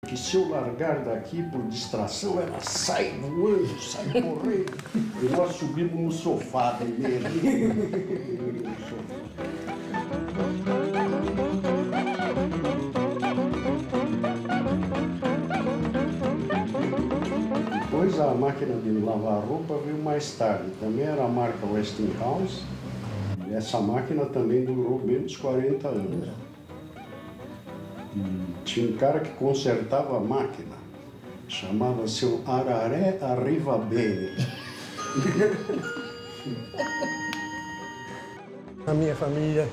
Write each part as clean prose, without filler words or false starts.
Que se eu largar daqui por distração, ela sai voando, sai correndo. E nós subimos no sofá dele. Depois a máquina de lavar roupa veio mais tarde. Também era a marca Westinghouse. E essa máquina também durou menos de 40 anos. E tinha um cara que consertava a máquina. Chamava-se o Araré Arrivabene. A minha família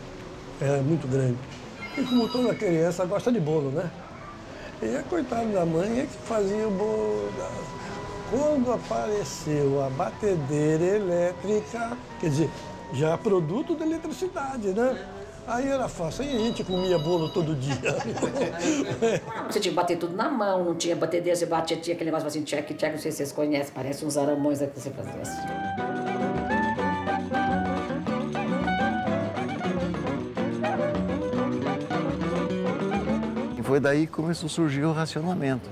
era muito grande. E como toda criança gosta de bolo, né? E a coitada da mãe é que fazia o bolo. Quando apareceu a batedeira elétrica, quer dizer, já produto da eletricidade, né? Aí era fácil, aí a gente comia bolo todo dia. Você tinha que bater tudo na mão, não tinha batedeira, você batia, tinha aquele negócio assim, tcheque, não sei se vocês conhecem, parece uns aramões que você fazia assim. E foi daí que começou a surgir o racionamento.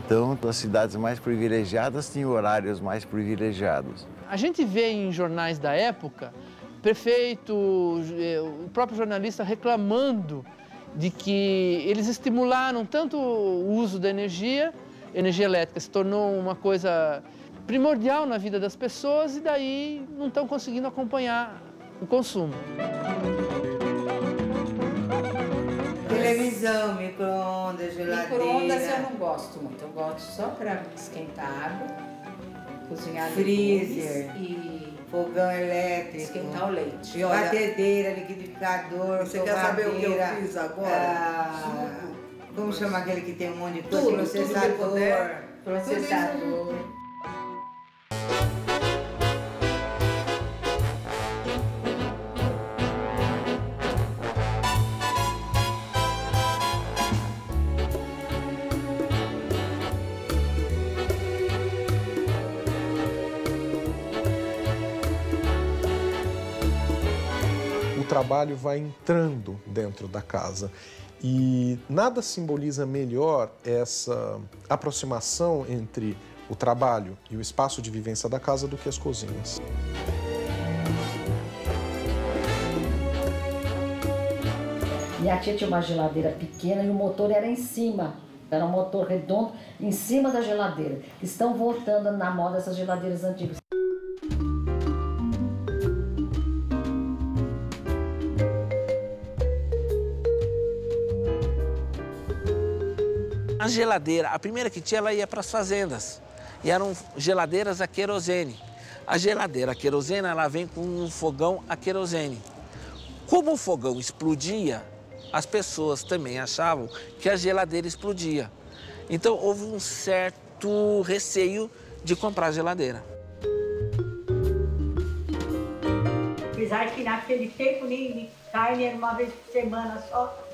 Então, as cidades mais privilegiadas tinham horários mais privilegiados. A gente vê em jornais da época, prefeito, o próprio jornalista reclamando de que eles estimularam tanto o uso da energia elétrica se tornou uma coisa primordial na vida das pessoas e daí não estão conseguindo acompanhar o consumo. Televisão, micro-ondas, geladeira. Micro-ondas eu não gosto muito, eu gosto só para esquentar água, cozinhar freezer e fogão elétrico, esquentar o leite. Batedeira, liquidificador, você quer saber o que eu fiz agora? Como chama aquele que tem um monte de coisa? Processador. O trabalho vai entrando dentro da casa e nada simboliza melhor essa aproximação entre o trabalho e o espaço de vivência da casa do que as cozinhas. Minha tia tinha uma geladeira pequena e o motor era em cima. Era um motor redondo em cima da geladeira. Estão voltando na moda essas geladeiras antigas. A geladeira, a primeira que tinha, ela ia para as fazendas. E eram geladeiras a querosene. A geladeira a querosene, ela vem com um fogão a querosene. Como o fogão explodia, as pessoas também achavam que a geladeira explodia. Então, houve um certo receio de comprar geladeira. Apesar que naquele tempo nem carne era uma vez por semana só.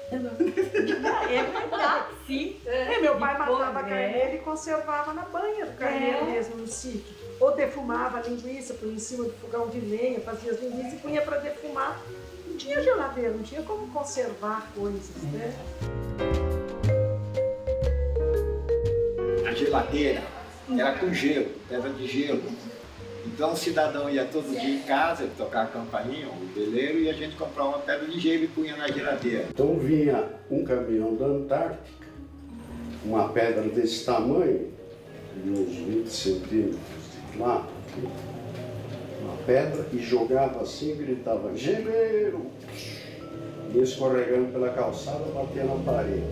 É verdade, sim. Meu pai matava carneiro e conservava na banha do carneiro mesmo, no sítio. Ou defumava a linguiça, punha em cima do fogão de lenha, fazia as linguiças e punha para defumar. Não tinha geladeira, não tinha como conservar coisas, né? A geladeira era com gelo, pedra de gelo. Então o cidadão ia todo dia em casa, tocar a campainha, o veleiro, e a gente comprava uma pedra de gelo e punha na geladeira. Então vinha um caminhão da Antártica, uma pedra desse tamanho, de uns 20 centímetros de lá, uma pedra, e jogava assim e gritava, geleiro! E escorregando pela calçada, batia na parede.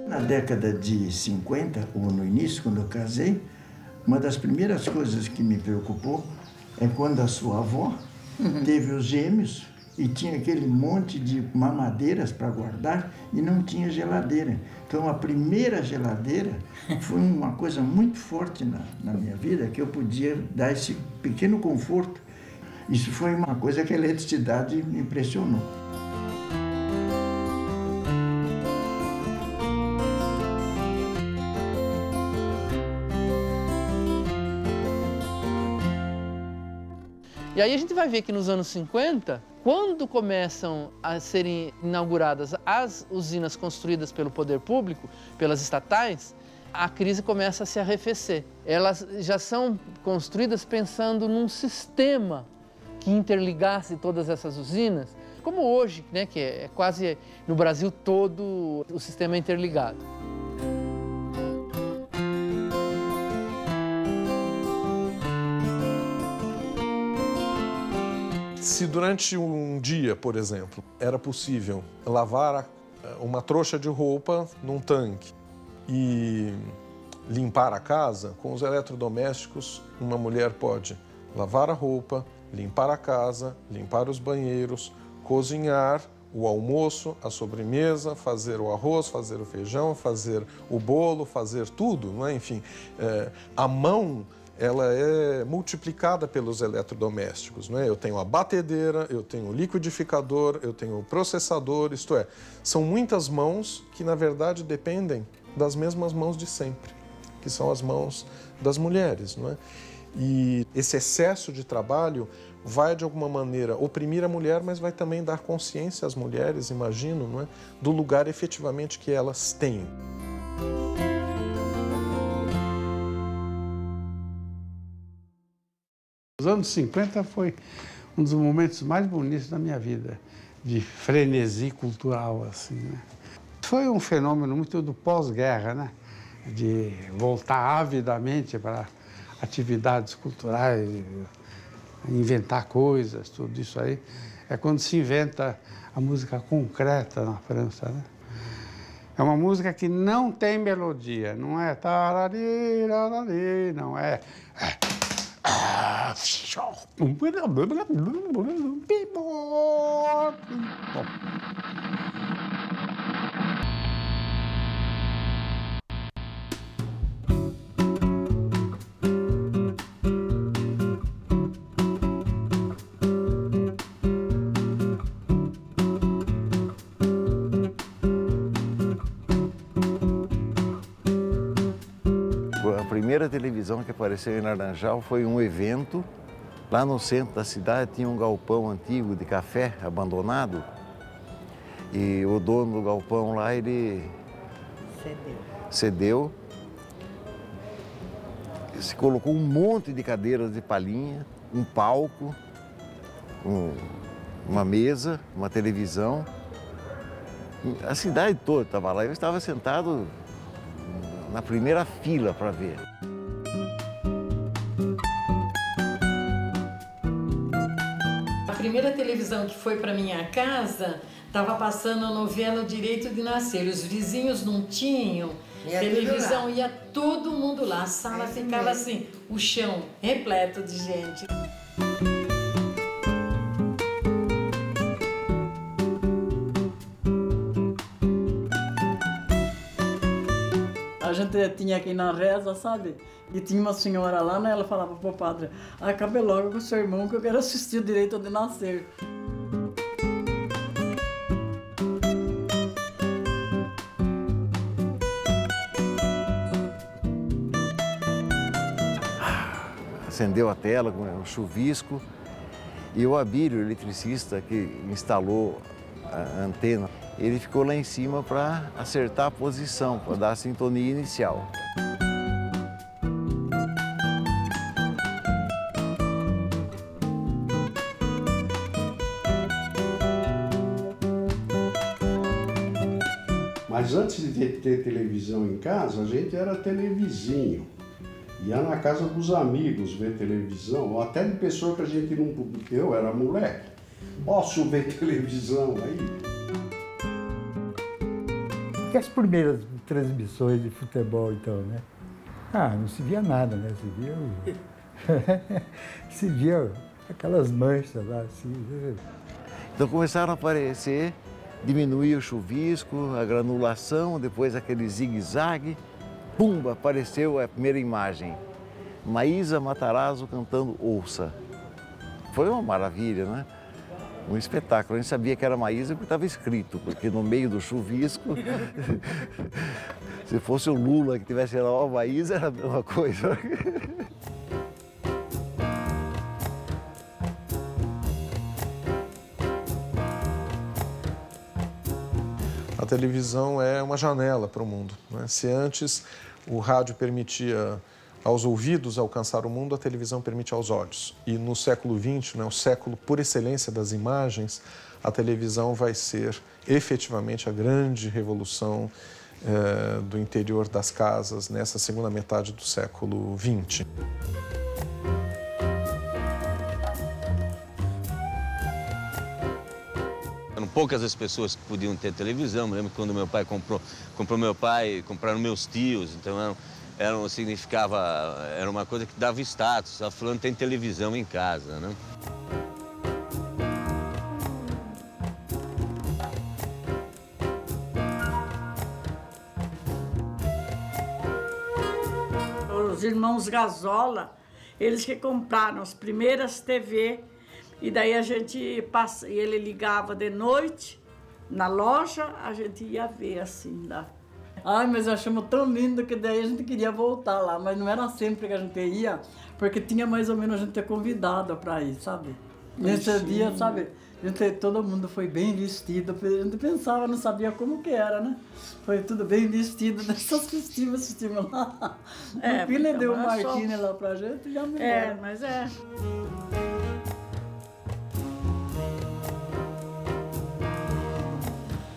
Na década de 50, ou no início, quando eu casei, uma das primeiras coisas que me preocupou é quando a sua avó teve os gêmeos e tinha aquele monte de mamadeiras para guardar e não tinha geladeira. Então a primeira geladeira foi uma coisa muito forte na minha vida, que eu podia dar esse pequeno conforto. Isso foi uma coisa que a eletricidade me impressionou. E aí a gente vai ver que nos anos 50, quando começam a serem inauguradas as usinas construídas pelo poder público, pelas estatais, a crise começa a se arrefecer. Elas já são construídas pensando num sistema que interligasse todas essas usinas, como hoje, né, que é quase no Brasil todo o sistema é interligado. Se durante um dia, por exemplo, era possível lavar uma trouxa de roupa num tanque e limpar a casa, com os eletrodomésticos, uma mulher pode lavar a roupa, limpar a casa, limpar os banheiros, cozinhar o almoço, a sobremesa, fazer o arroz, fazer o feijão, fazer o bolo, fazer tudo, não é? Enfim, a mão ela é multiplicada pelos eletrodomésticos, não é? Eu tenho a batedeira, eu tenho o liquidificador, eu tenho o processador, isto é, são muitas mãos que, na verdade, dependem das mesmas mãos de sempre, que são as mãos das mulheres, não é? E esse excesso de trabalho vai, de alguma maneira, oprimir a mulher, mas vai também dar consciência às mulheres, imagino, não é? Do lugar efetivamente que elas têm. Os anos 50 foi um dos momentos mais bonitos da minha vida, de frenesi cultural, assim, né? Foi um fenômeno muito do pós-guerra, né? De voltar avidamente para atividades culturais, inventar coisas, tudo isso aí. É quando se inventa a música concreta na França, né? É uma música que não tem melodia, não é tarari, tarari, não é... A primeira televisão que apareceu em Laranjal foi um evento. Lá no centro da cidade tinha um galpão antigo de café abandonado. E o dono do galpão lá, ele cedeu. Se colocou um monte de cadeiras de palhinha, um palco, uma mesa, uma televisão. A cidade toda estava lá. Eu estava sentado na primeira fila para ver. A primeira televisão que foi para minha casa estava passando a novela O Direito de Nascer. Os vizinhos não tinham televisão, ia todo mundo lá. A sala ficava assim, o chão repleto de gente. A gente tinha aqui na reza, sabe? E tinha uma senhora lá, né? Ela falava pro padre, acabe logo com o seu irmão que eu quero assistir O Direito de Nascer. Acendeu a tela com um chuvisco e o Abílio, o eletricista que instalou a antena, ele ficou lá em cima para acertar a posição, para dar a sintonia inicial. Mas antes de ter televisão em casa, a gente era televizinho. Ia na casa dos amigos ver televisão, ou até de pessoa que a gente não... Eu era moleque. Posso ver televisão aí? E as primeiras transmissões de futebol, então, né? Ah, não se via nada, né? Se via aquelas manchas lá, assim. Então começaram a aparecer, diminuir o chuvisco, a granulação, depois aquele zigue-zague. Pumba, apareceu a primeira imagem. Maísa Matarazzo cantando Ouça. Foi uma maravilha, né? Um espetáculo. A gente sabia que era Maísa porque estava escrito, porque no meio do chuvisco, se fosse o Lula que tivesse lá, ó, Maísa, era a mesma coisa. A televisão é uma janela para o mundo, né? Se antes o rádio permitia aos ouvidos alcançar o mundo, a televisão permite aos olhos. E no século XX, né, o século por excelência das imagens, a televisão vai ser efetivamente a grande revolução do interior das casas nessa segunda metade do século XX. Eram poucas as pessoas que podiam ter televisão. Me lembro que quando meu pai compraram meus tios, então era uma coisa que dava status. A fulano tem televisão em casa, né? Os irmãos Gazola, eles que compraram as primeiras TV. E daí a gente passa, ele ligava de noite na loja, a gente ia ver assim lá. Ai, mas achamos tão lindo que daí a gente queria voltar lá, mas não era sempre que a gente ia, porque tinha mais ou menos a gente convidada para ir, sabe? Nesse dia, sabe, todo mundo foi bem vestido, a gente pensava, não sabia como que era, né? Foi tudo bem vestido, nessas festivas assistimos lá. O Pila deu um martini lá pra gente e já me embora. Mas é.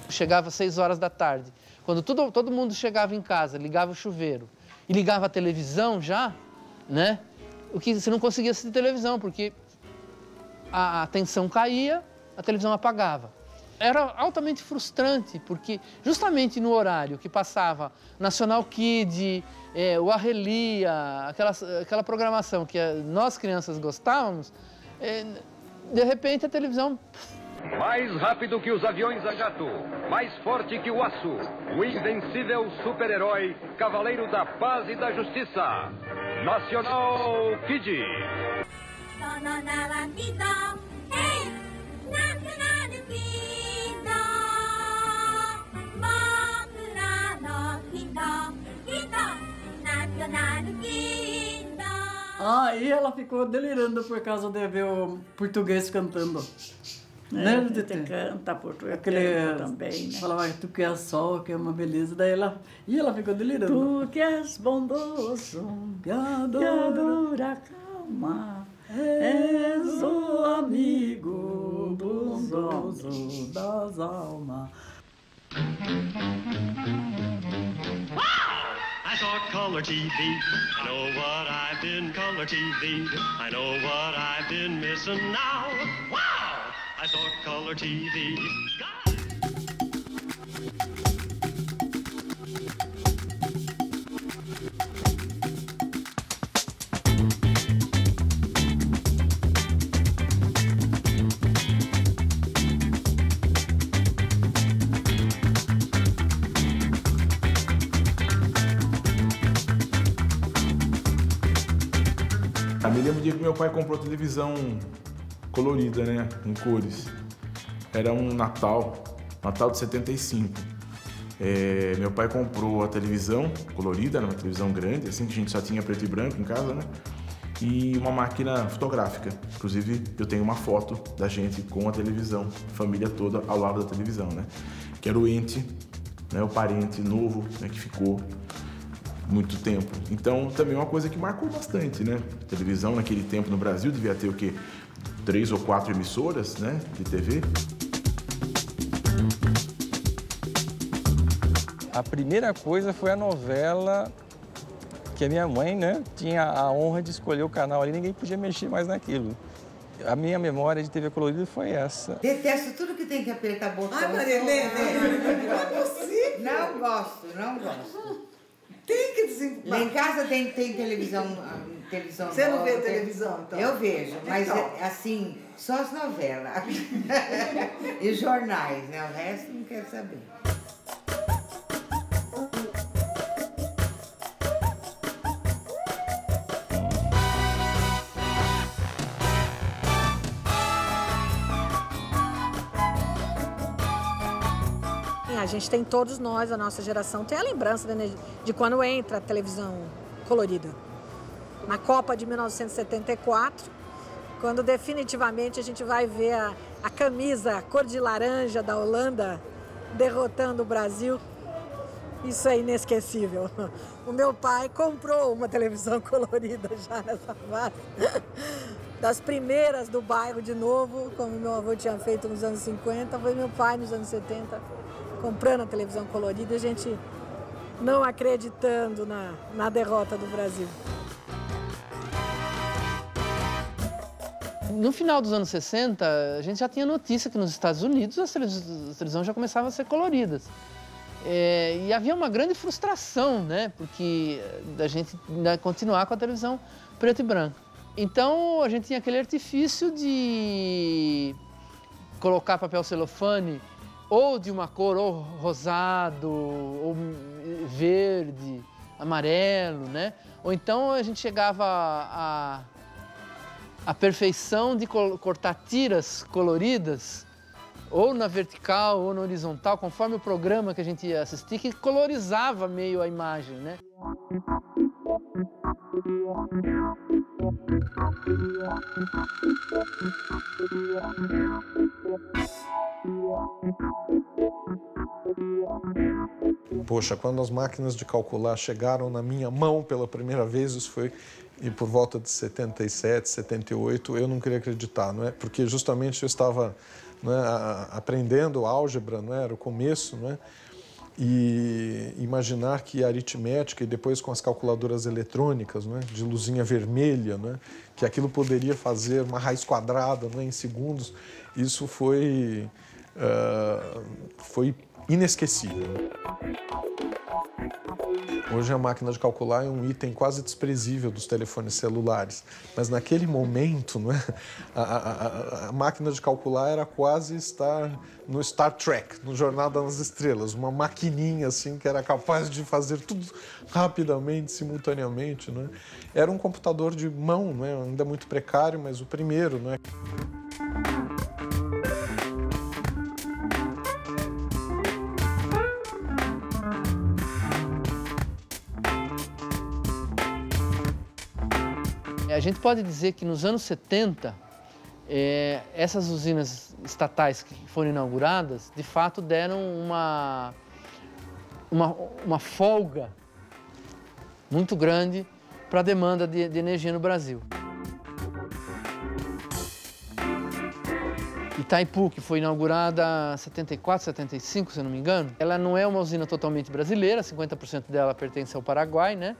Chegava às 6 horas da tarde. Quando todo mundo chegava em casa, ligava o chuveiro e ligava a televisão já, né? Você não conseguia assistir televisão, porque a tensão caía, a televisão apagava. Era altamente frustrante, porque justamente no horário que passava National Kid, o Arrelia, aquela programação que nós crianças gostávamos, de repente a televisão... Mais rápido que os aviões a jato, mais forte que o aço, o invencível super-herói, cavaleiro da paz e da justiça, National Kid. E ela ficou delirando por causa de ver o português cantando. Né? Você canta português também, né? Falava, tu que é sol, que é uma beleza. Daí ela ficou delirando. Tu que és bondoso, piador a calma, és o amigo bondoso das almas. I saw color TV. I know what I've been color TV. I know what I've been missing now. Wow! I saw color TV. Eu me lembro de que meu pai comprou televisão colorida, né, em cores. Era um Natal de 75. Meu pai comprou a televisão colorida, era uma televisão grande, assim, que a gente só tinha preto e branco em casa, né? E uma máquina fotográfica. Inclusive, eu tenho uma foto da gente com a televisão, a família toda ao lado da televisão, né? Que era o ente, né, o parente novo, né, que ficou muito tempo. Então, também é uma coisa que marcou bastante, né? A televisão naquele tempo no Brasil devia ter o quê? 3 ou 4 emissoras, né, de TV. A primeira coisa foi a novela que a minha mãe, né, tinha a honra de escolher o canal ali, ninguém podia mexer mais naquilo. A minha memória de TV colorida foi essa. Detesto tudo que tem que apertar botão. Ai, Maria Helena, não é possível. Não gosto. Tem que desenvolver. Lá em casa tem televisão televisão. Você não vê televisão, então? Eu vejo, mas então. assim, só as novelas. E os jornais, né? O resto não quero saber. A gente tem, todos nós, a nossa geração, tem a lembrança de quando entra a televisão colorida. Na Copa de 1974, quando definitivamente a gente vai ver a camisa cor de laranja da Holanda derrotando o Brasil. Isso é inesquecível. O meu pai comprou uma televisão colorida já nessa fase. Das primeiras do bairro de novo, como meu avô tinha feito nos anos 50, foi meu pai nos anos 70. Comprando a televisão colorida, a gente não acreditando na derrota do Brasil. No final dos anos 60, a gente já tinha notícia que nos Estados Unidos as televisões já começavam a ser coloridas. E havia uma grande frustração, né? Porque da gente continuar com a televisão preto e branco. Então, a gente tinha aquele artifício de colocar papel celofane ou de uma cor ou rosado, ou verde, amarelo, né? Ou então a gente chegava à perfeição de cortar tiras coloridas, ou na vertical ou na horizontal, conforme o programa que a gente ia assistir, que colorizava meio a imagem, né? Poxa, quando as máquinas de calcular chegaram na minha mão pela primeira vez, isso foi por volta de 77, 78, eu não queria acreditar, não é? Porque justamente eu estava, não é, aprendendo álgebra, não é? Era o começo, não é? E imaginar que a aritmética e depois com as calculadoras eletrônicas, não é? De luzinha vermelha, não é? Que aquilo poderia fazer uma raiz quadrada, não é? Em segundos, isso foi inesquecível. Hoje a máquina de calcular é um item quase desprezível dos telefones celulares, mas naquele momento, não é? A máquina de calcular era quase estar no Star Trek, no Jornada nas Estrelas, uma maquininha assim que era capaz de fazer tudo rapidamente, simultaneamente, não é? Era um computador de mão, não é? Ainda muito precário, mas o primeiro, não é? A gente pode dizer que nos anos 70, essas usinas estatais que foram inauguradas, de fato deram uma folga muito grande para a demanda de energia no Brasil. Itaipu, que foi inaugurada em 74, 75, se eu não me engano, ela não é uma usina totalmente brasileira, 50% dela pertence ao Paraguai, né?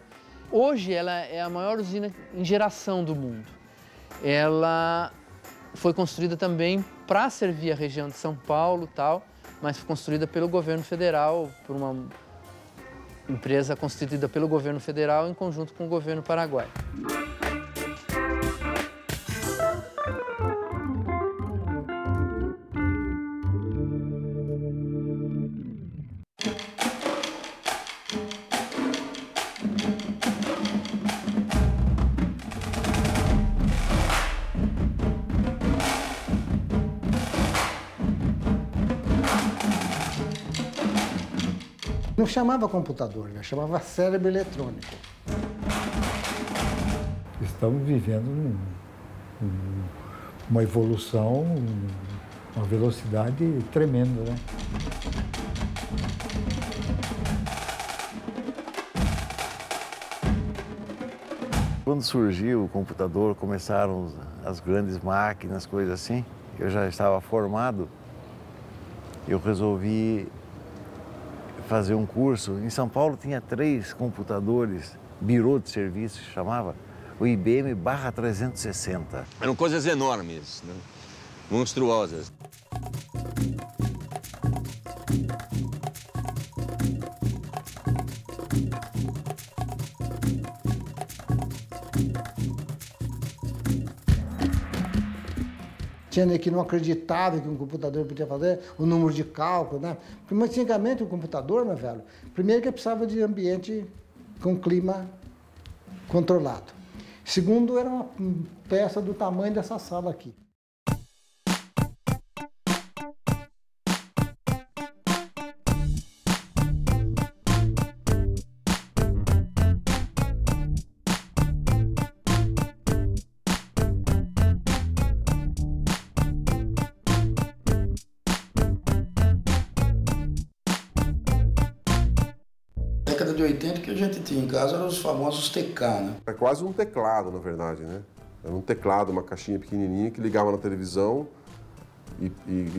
Hoje ela é a maior usina em geração do mundo. Ela foi construída também para servir a região de São Paulo e tal, mas foi construída pelo governo federal, por uma empresa constituída pelo governo federal em conjunto com o governo paraguaio. Não chamava computador, né? Chamava cérebro eletrônico. Estamos vivendo uma evolução, uma velocidade tremenda, né? Quando surgiu o computador, começaram as grandes máquinas, coisas assim, eu já estava formado, eu resolvi fazer um curso. Em São Paulo tinha 3 computadores, birô de serviço, chamava, o IBM barra 360. Eram coisas enormes, né? Monstruosas. Tinha que não acreditava que um computador podia fazer o número de cálculo, né? Porque antigamente o computador, meu velho, primeiro que precisava de ambiente com clima controlado. Segundo, era uma peça do tamanho dessa sala aqui. Na década de 80 que a gente tinha em casa eram os famosos TK, né? É quase um teclado, na verdade, né? Era um teclado, uma caixinha pequenininha que ligava na televisão e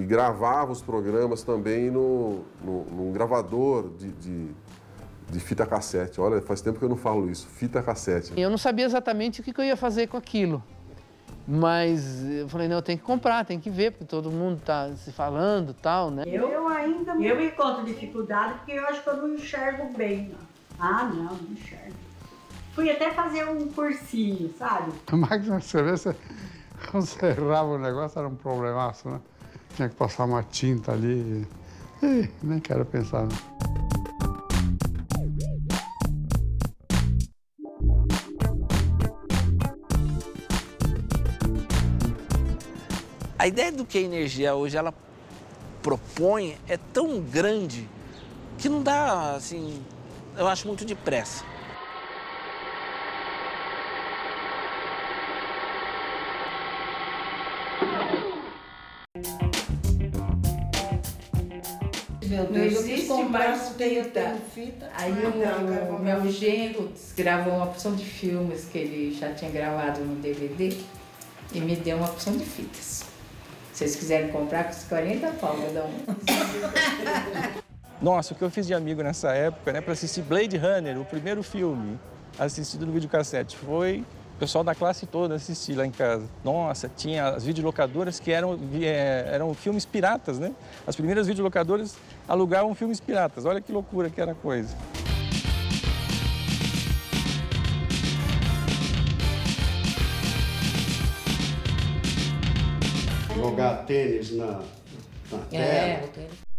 gravava os programas também num gravador de fita cassete. Olha, faz tempo que eu não falo isso, fita cassete. Eu não sabia exatamente o que eu ia fazer com aquilo, mas eu falei, não, eu tenho que comprar, tem que ver, porque todo mundo está se falando e tal, né? Eu me encontro dificuldade porque eu acho que eu não enxergo bem. Não enxergo. Fui até fazer um cursinho, sabe? A máquina de escrever, quando você errava o negócio, era um problemaço, né? Tinha que passar uma tinta ali. Nem quero pensar, não. A ideia do que a energia hoje ela propõe é tão grande que não dá, assim, eu acho muito depressa. Não existe mais fita. Aí o meu genro gravou uma porção de filmes que ele já tinha gravado no DVD e me deu uma porção de fitas. Se vocês quiserem comprar, custa 40 pau cada um. Nossa, o que eu fiz de amigo nessa época, né, para assistir Blade Runner, o primeiro filme assistido no videocassete, foi o pessoal da classe toda assistir lá em casa. Nossa, tinha as videolocadoras que eram filmes piratas, né? As primeiras videolocadoras alugavam filmes piratas. Olha que loucura que era a coisa. Jogar tênis na terra. o tênis.